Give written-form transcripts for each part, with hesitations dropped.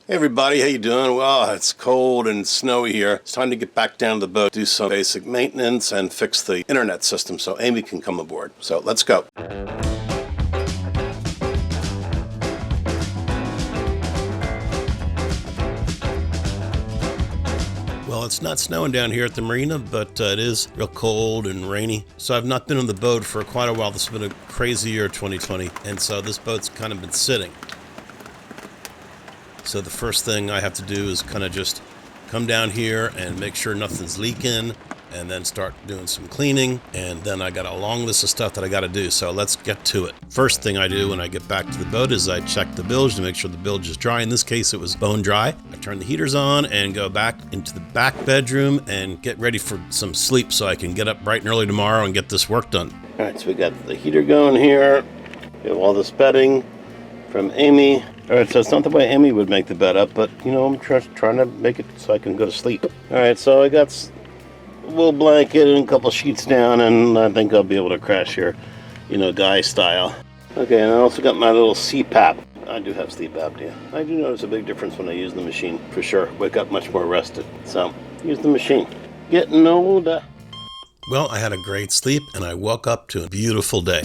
Hey everybody, how you doing? Well, it's cold and snowy here. It's time to get back down to the boat, do some basic maintenance, and fix the internet system so Amy can come aboard. So let's go. Well, it's not snowing down here at the marina, but it is real cold and rainy. So I've not been on the boat for quite a while. This has been a crazy year, 2020, and so this boat's kind of been sitting. So the first thing I have to do is kind of just come down here and make sure nothing's leaking, and then start doing some cleaning, and then I got a long list of stuff that I got to do, so let's get to it. First thing I do when I get back to the boat is I check the bilge to make sure the bilge is dry. In this case, it was bone dry. I turn the heaters on and go back into the back bedroom and get ready for some sleep so I can get up bright and early tomorrow and get this work done. All right, so we got the heater going here. We have all this bedding from Amy. All right, so it's not the way Amy would make the bed up, but you know, I'm trying to make it so I can go to sleep. All right, so I got a little blanket and a couple sheets down, and I think I'll be able to crash here, you know, guy style. Okay, and I also got my little CPAP. I do have sleep apnea. I do notice a big difference when I use the machine, for sure. Wake up much more rested. So, use the machine. Getting older. Well, I had a great sleep, and I woke up to a beautiful day.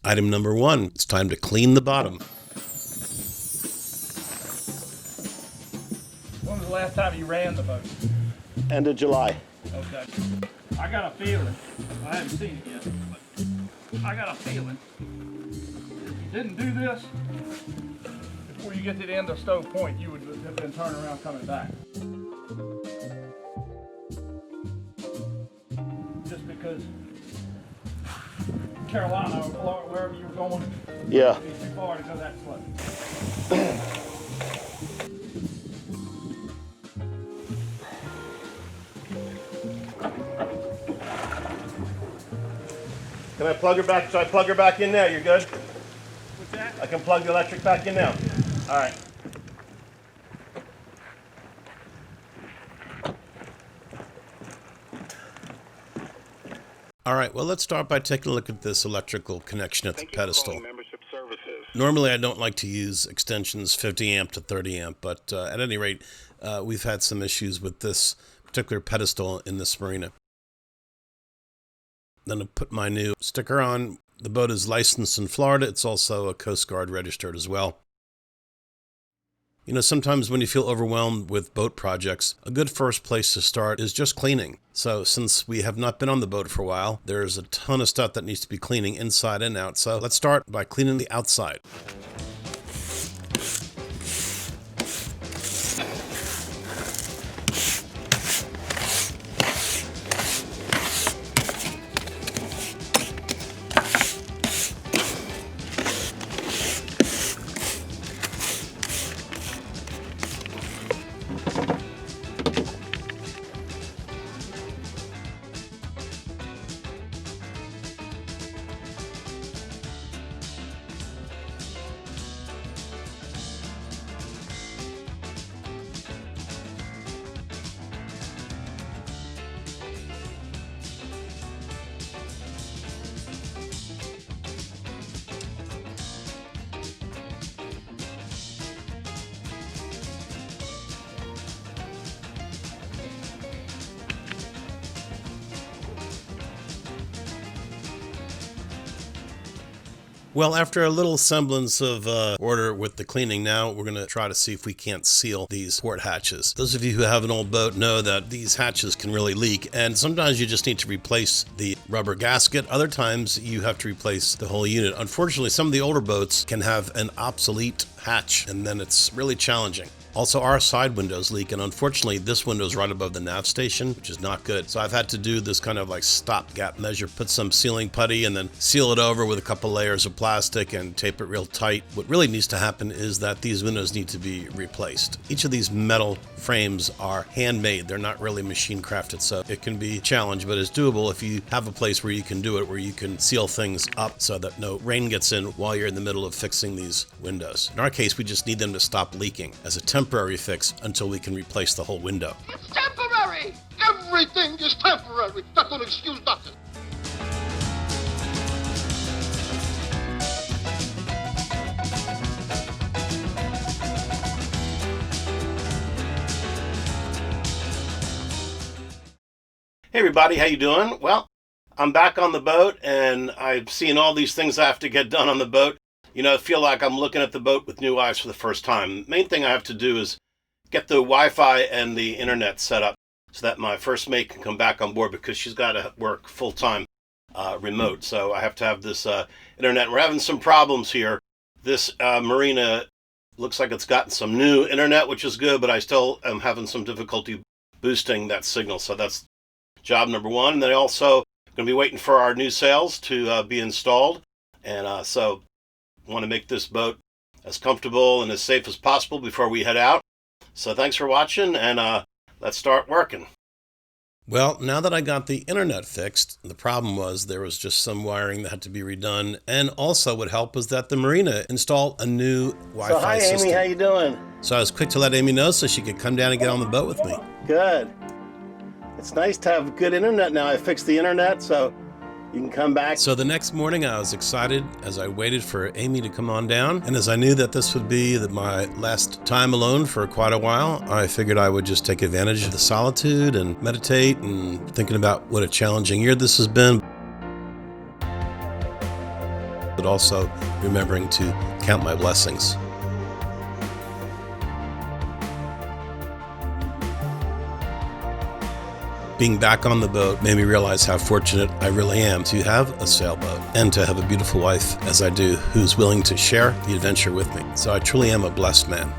Item number one, it's time to clean the bottom. When was the last time you ran the boat? End of July. Okay. I got a feeling, I haven't seen it yet, but I got a feeling if you didn't do this before you get to the end of Stove Point, you would have been turning around coming back. Just because Carolina or Florida, wherever you were going, Yeah. it'd be too far to go that slow. Can I plug her back? Should I plug her back in now? You're good? What's that? I can plug the electric back in now. All right. All right, well, let's start by taking a look at this electrical connection at the pedestal. Normally, I don't like to use extensions 50 amp to 30 amp, but at any rate, we've had some issues with this particular pedestal in this marina. Then I put my new sticker on. The boat is licensed in Florida. It's also a Coast Guard registered as well. You know, sometimes when you feel overwhelmed with boat projects, a good first place to start is just cleaning. So since we have not been on the boat for a while, there's a ton of stuff that needs to be cleaning inside and out. So let's start by cleaning the outside. Well, after a little semblance of order with the cleaning, now we're going to try to see if we can't seal these port hatches. Those of you who have an old boat know that these hatches can really leak, and sometimes you just need to replace the rubber gasket. Other times you have to replace the whole unit. Unfortunately, some of the older boats can have an obsolete hatch, and then it's really challenging. Also, our side windows leak, and unfortunately this window is right above the nav station, which is not good. So I've had to do this kind of like stopgap measure, put some sealing putty and then seal it over with a couple layers of plastic plastic and tape it real tight. What really needs to happen is that these windows need to be replaced. Each of these metal frames are handmade. They're not really machine crafted, so it can be a challenge, but it's doable if you have a place where you can do it, where you can seal things up so that no rain gets in while you're in the middle of fixing these windows. In our case, we just need them to stop leaking as a temporary fix until we can replace the whole window. It's temporary! Everything is temporary. That don't excuse nothing. Hey everybody, how you doing? Well, I'm back on the boat and I've seen all these things I have to get done on the boat. You know, I feel like I'm looking at the boat with new eyes for the first time. The main thing I have to do is get the Wi-Fi and the internet set up so that my first mate can come back on board, because she's got to work full-time remote. So I have to have this internet. We're having some problems here. This marina looks like it's gotten some new internet, which is good, but I still am having some difficulty boosting that signal. So that's job number one. And then also going to be waiting for our new sails to be installed. And so want to make this boat as comfortable and as safe as possible before we head out. So thanks for watching, and let's start working. Well, now that I got the internet fixed, the problem was there was just some wiring that had to be redone. And also what helped was that the marina installed a new Wi-Fi system. So hi, Amy, how you doing? So I was quick to let Amy know so she could come down and get on the boat with me. Good. It's nice to have good internet now. I fixed the internet, so you can come back. So the next morning I was excited as I waited for Amy to come on down. And as I knew that this would be my last time alone for quite a while, I figured I would just take advantage of the solitude and meditate and thinking about what a challenging year this has been. But also remembering to count my blessings. Being back on the boat made me realize how fortunate I really am to have a sailboat and to have a beautiful wife, as I do, who's willing to share the adventure with me. So I truly am a blessed man.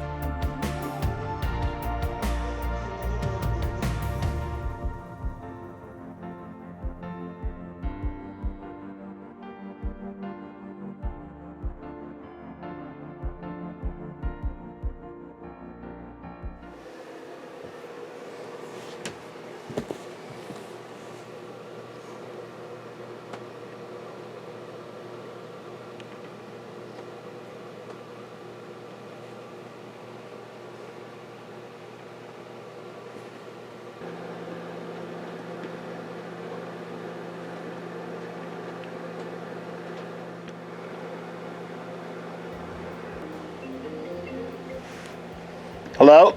Hello?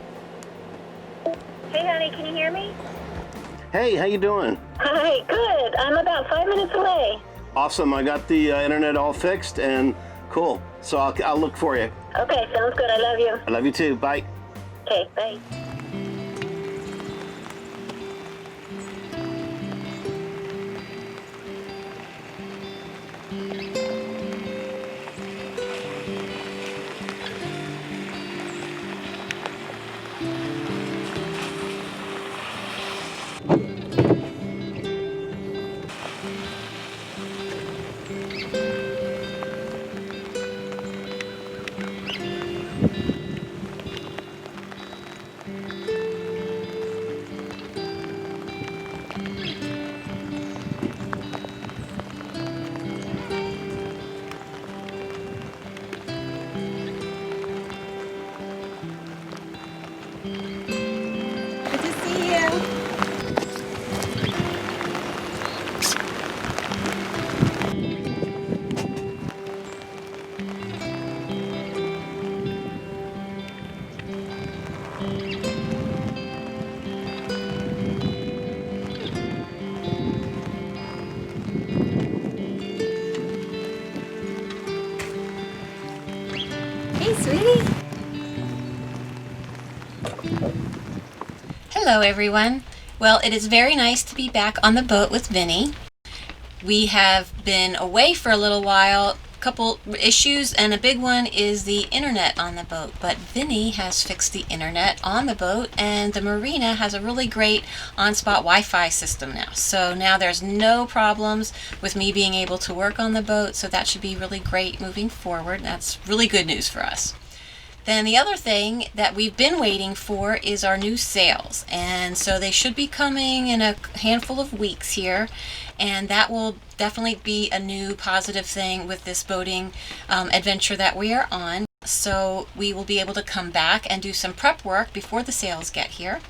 Hey, honey, can you hear me? Hey, how you doing? Hi, good. I'm about 5 minutes away. Awesome. I got the internet all fixed and cool. So I'll look for you. Okay, sounds good. I love you. I love you too. Bye. Okay, bye. Good to see you. Hey, sweetie. Hello, everyone. Well, it is very nice to be back on the boat with Vinny. We have been away for a little while couple issues, and a big one is the internet on the boat. But Vinny has fixed the internet on the boat, and the marina has a really great on-spot Wi-Fi system now. So now there's no problems with me being able to work on the boat, so that should be really great moving forward. That's really good news for us. Then the other thing that we've been waiting for is our new sails, and so they should be coming in a handful of weeks here, and that will definitely be a new positive thing with this boating adventure that we are on. So we will be able to come back and do some prep work before the sails get here,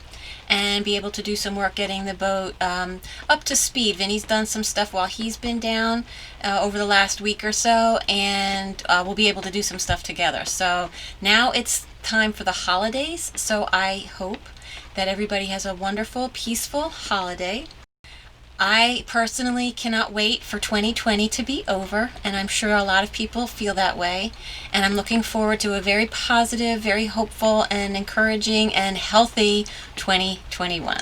and be able to do some work getting the boat up to speed. Vinny's done some stuff while he's been down over the last week or so, and we'll be able to do some stuff together. So now it's time for the holidays, so I hope that everybody has a wonderful, peaceful holiday. I personally cannot wait for 2020 to be over, and I'm sure a lot of people feel that way. And I'm looking forward to a very positive, very hopeful, and encouraging and healthy 2021.